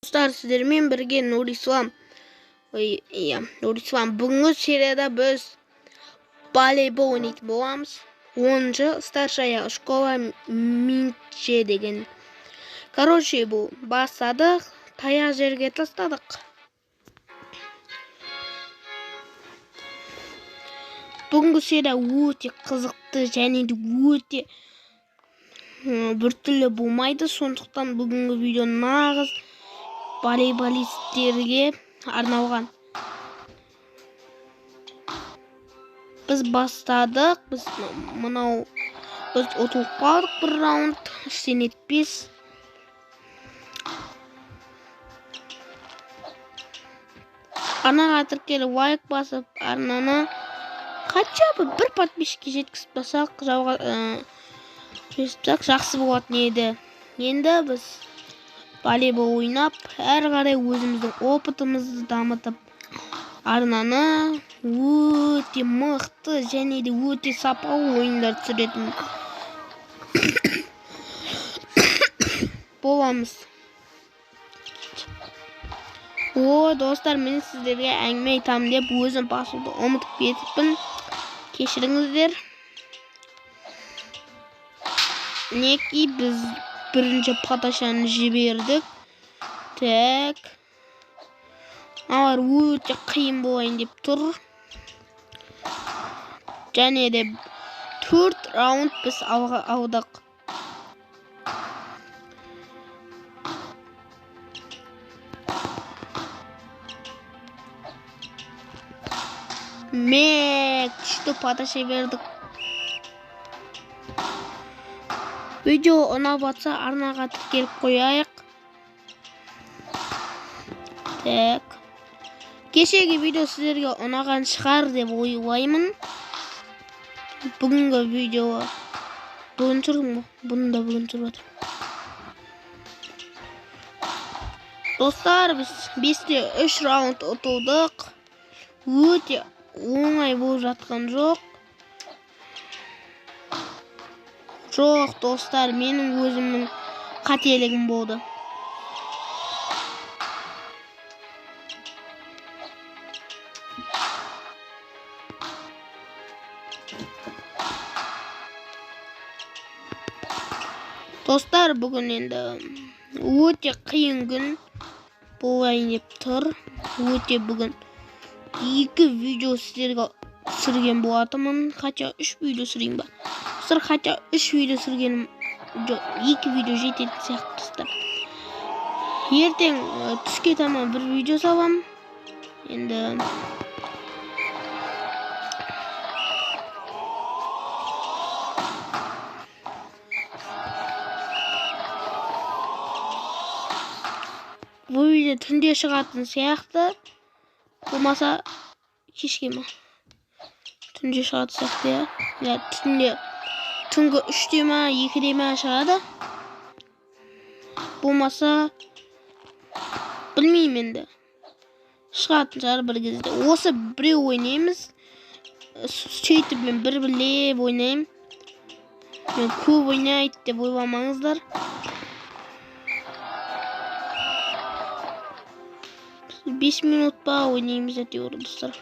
Dostlar, sizlerмен бірге Нұрислам. Нұрислам, бүгінгі серияда біз волейбол ойнайтын боламыз. 10-шы старшая школа Минче деген. Короче, бұл бастадық, таяқ жерге тастадық. Бүгінгі серия өте қызықты және өте біртүрлі болмайды. Сондықтан бүгінгі видео нағыз волейболисттерге арналған. Біз бастадық. Біз ұтылып қалдық бір раунд. Сен етпес. Арнаға тіркеліп лайк басып, арнаны хотя бы бір подписчикке жеткізіп басақ, жақсы болатын еді. Енді біз волейбол ойнап, әр қарай өзіміздің опытымызды дамытып, арнаны өте мықты және де өте сапалы ойындар түсіретін боламыз. Достар, мен сіздерге әңгіме айтамын деп өзім басуды ұмытып кетіппін. Кешіріңіздер. Неки біз бірінші паташаны жібердік. Так. Алар өте қиын болайын деп тұр. Және де 4 раунд біз алдық. Күшті паташа бердік. Видео ұнап жатса арнаға тіркеліп қояйық. Так. Кешегі видео сіздерге ұнаған шығар деп ойлаймын. Бүгінгі видео бүгін түсірдім ғой. Бұны да бүгін түсіріп жатырмын. Достар, біз 5-те 3 раунд ұтылдық. Өте оңай болып жатқан жоқ. Жоқ, достар, менің өзімнің қателігім болды. Достар, бүгін енді өте қиын күн болайын деп тұр. Өте бүгін 2 видео сіздерге түсірген болатынмын. Хотя 3 видео түсірейін ба? Хотя 3 видео түсіргенім жоқ. 2 видео жететін сияқты достар. Ертең түске таман бір видео салам. Енді бұл видео түнде шығатын сияқты. Болмаса кешке ма? Түнде шығатын сияқты, я. Түнде түнгі 3-те ма, 2-де ма шығады. Болмаса білмеймін енді. Шығатын шығар бір кезде. Осы біреу ойнаймыз. Сөйтіп мен бір-бірлеп ойнаймын. Мен көп ойнайды деп ойламаңыздар. 5 минут па ойнаймыз әйтеуір достар.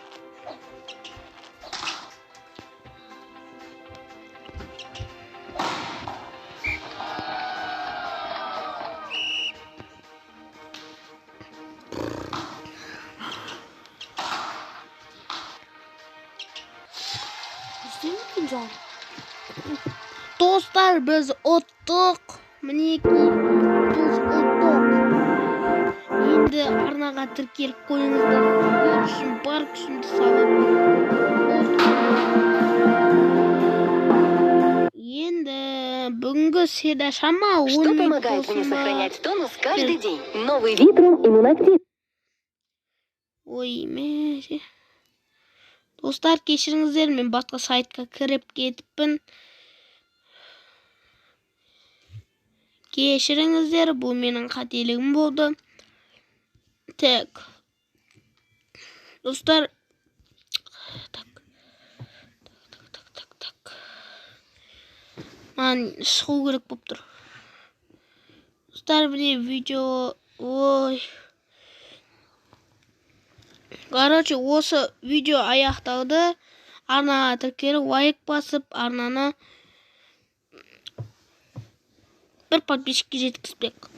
Достар, біз ұттық. Мінеки, біз ұттық. Енді арнаға тіркеліп қойыңыздар. Үшін бар күшімді салып. Енді бүгінгі серия шама 10 Что помогает мне сохранять тонус каждый день? Новый Витрум иммунактив. Ой, мәже. Достар, кешіріңіздер, мен басқа сайтқа кіріп кетіппін. Кешіріңіздер, бұл менің қателігім болды. Так. Достар. Так. Маған шығу керек болып тұр. Достар, видео Ой. Короче, осы видео аяқталды. Арнаға тіркеліп, лайк басып, арнаны бір подписчикке жеткізбек.